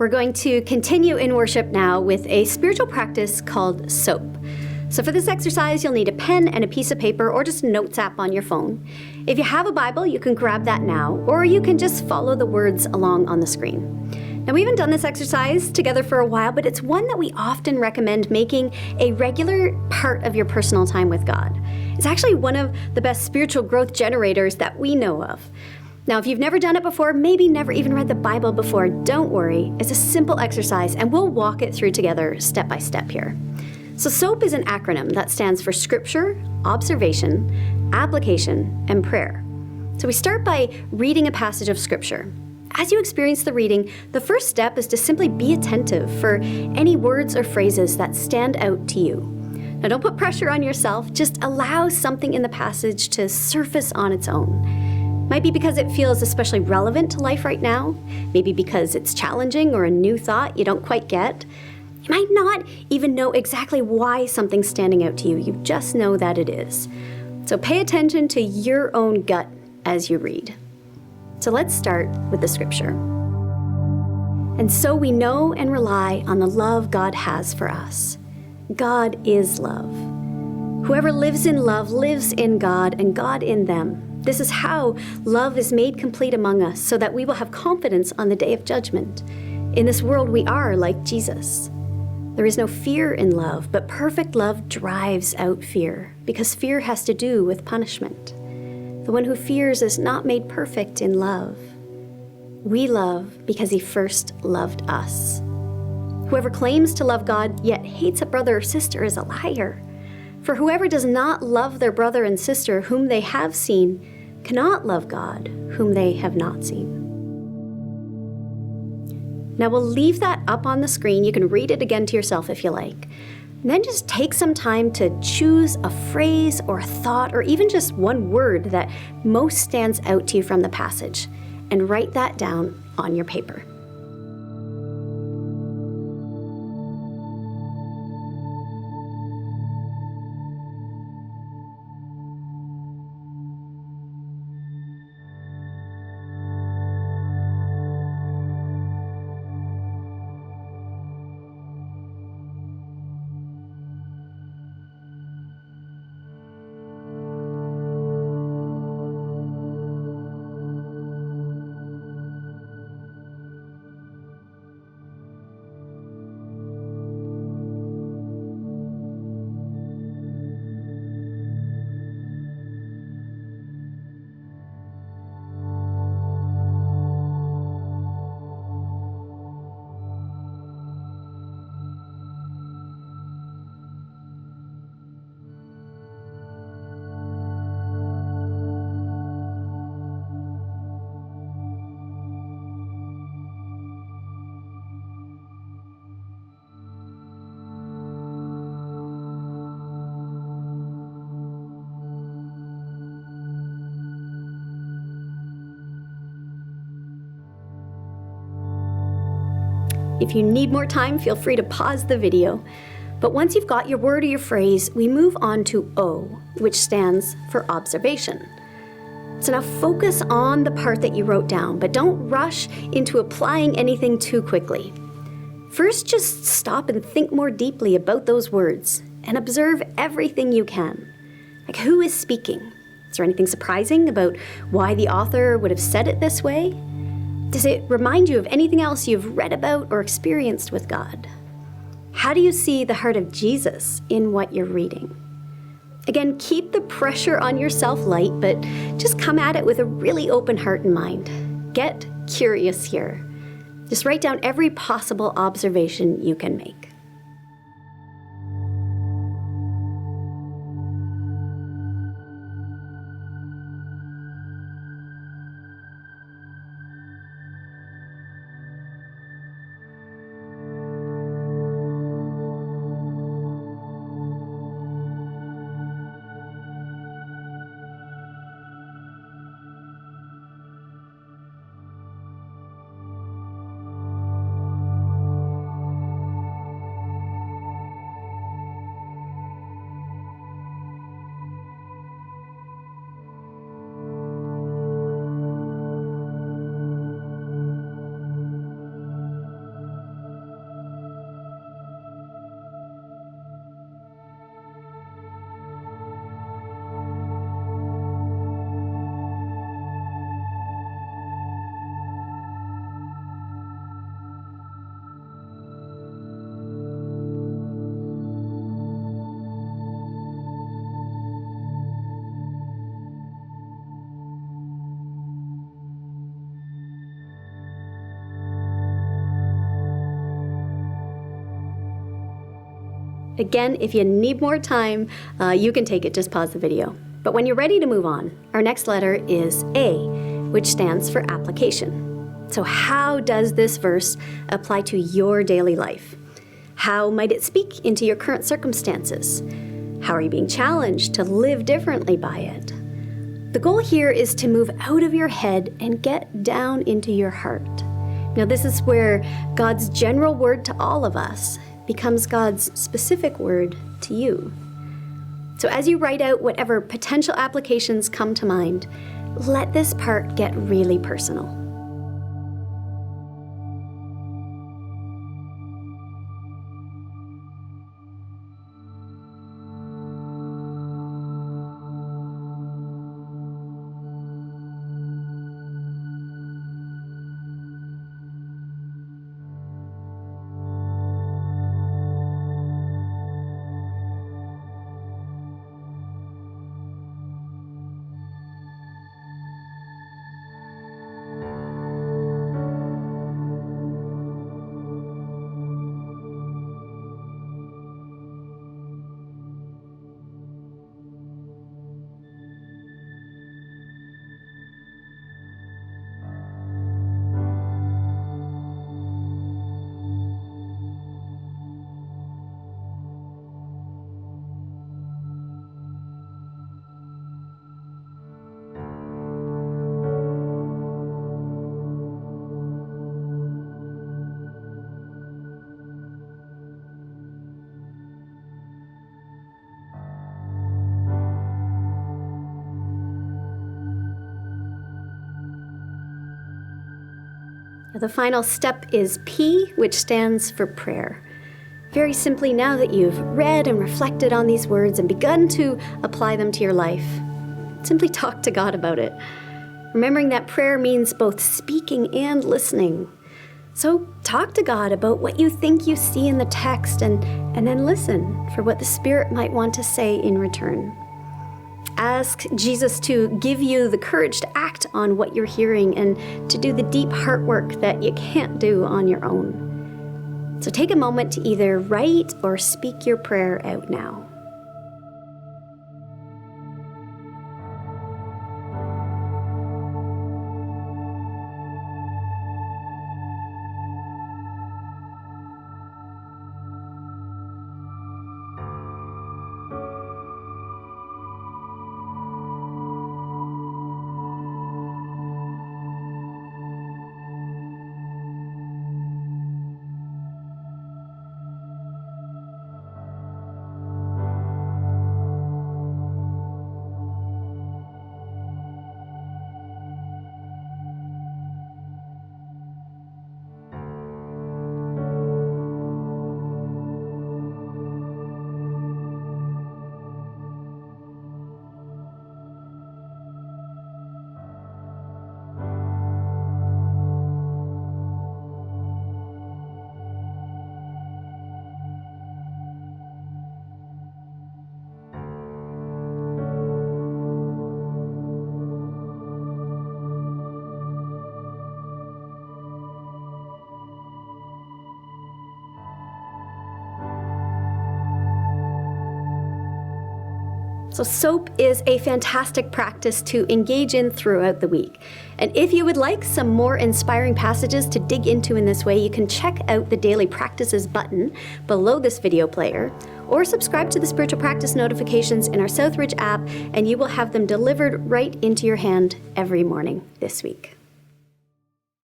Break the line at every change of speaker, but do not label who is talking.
We're going to continue in worship now with a spiritual practice called SOAP. So for this exercise, you'll need a pen and a piece of paper or just a notes app on your phone. If you have a Bible, you can grab that now, or you can just follow the words along on the screen. Now, we haven't done this exercise together for a while, but it's one that we often recommend making a regular part of your personal time with God. It's actually one of the best spiritual growth generators that we know of. Now, if you've never done it before, maybe never even read the Bible before, don't worry. It's a simple exercise, and we'll walk it through together step by step here. So SOAP is an acronym that stands for Scripture, Observation, Application, and Prayer. So we start by reading a passage of Scripture. As you experience the reading, the first step is to simply be attentive for any words or phrases that stand out to you. Now, don't put pressure on yourself. Just allow something in the passage to surface on its own. Might be because it feels especially relevant to life right now. Maybe because it's challenging or a new thought you don't quite get. You might not even know exactly why something's standing out to you. You just know that it is. So pay attention to your own gut as you read. So let's start with the scripture. And so we know and rely on the love God has for us. God is love. Whoever lives in love lives in God and God in them. This is how love is made complete among us, so that we will have confidence on the day of judgment. In this world, we are like Jesus. There is no fear in love, but perfect love drives out fear, because fear has to do with punishment. The one who fears is not made perfect in love. We love because he first loved us. Whoever claims to love God yet hates a brother or sister is a liar. For whoever does not love their brother and sister whom they have seen cannot love God whom they have not seen. Now we'll leave that up on the screen. You can read it again to yourself if you like. And then just take some time to choose a phrase or a thought or even just one word that most stands out to you from the passage and write that down on your paper. If you need more time, feel free to pause the video. But once you've got your word or your phrase, we move on to O, which stands for observation. So now focus on the part that you wrote down, but don't rush into applying anything too quickly. First, just stop and think more deeply about those words and observe everything you can. Like, who is speaking? Is there anything surprising about why the author would have said it this way? Does it remind you of anything else you've read about or experienced with God? How do you see the heart of Jesus in what you're reading? Again, keep the pressure on yourself light, but just come at it with a really open heart and mind. Get curious here. Just write down every possible observation you can make. Again, if you need more time, you can take it, just pause the video. But when you're ready to move on, our next letter is A, which stands for application. So how does this verse apply to your daily life? How might it speak into your current circumstances? How are you being challenged to live differently by it? The goal here is to move out of your head and get down into your heart. Now, this is where God's general word to all of us becomes God's specific word to you. So as you write out whatever potential applications come to mind, let this part get really personal. The final step is P, which stands for prayer. Very simply, now that you've read and reflected on these words and begun to apply them to your life, simply talk to God about it. Remembering that prayer means both speaking and listening. So talk to God about what you think you see in the text and then listen for what the Spirit might want to say in return. Ask Jesus to give you the courage to act on what you're hearing and to do the deep heart work that you can't do on your own. So take a moment to either write or speak your prayer out now. So SOAP is a fantastic practice to engage in throughout the week. And if you would like some more inspiring passages to dig into in this way, you can check out the Daily Practices button below this video player, or subscribe to the spiritual practice notifications in our Southridge app, and you will have them delivered right into your hand every morning this week.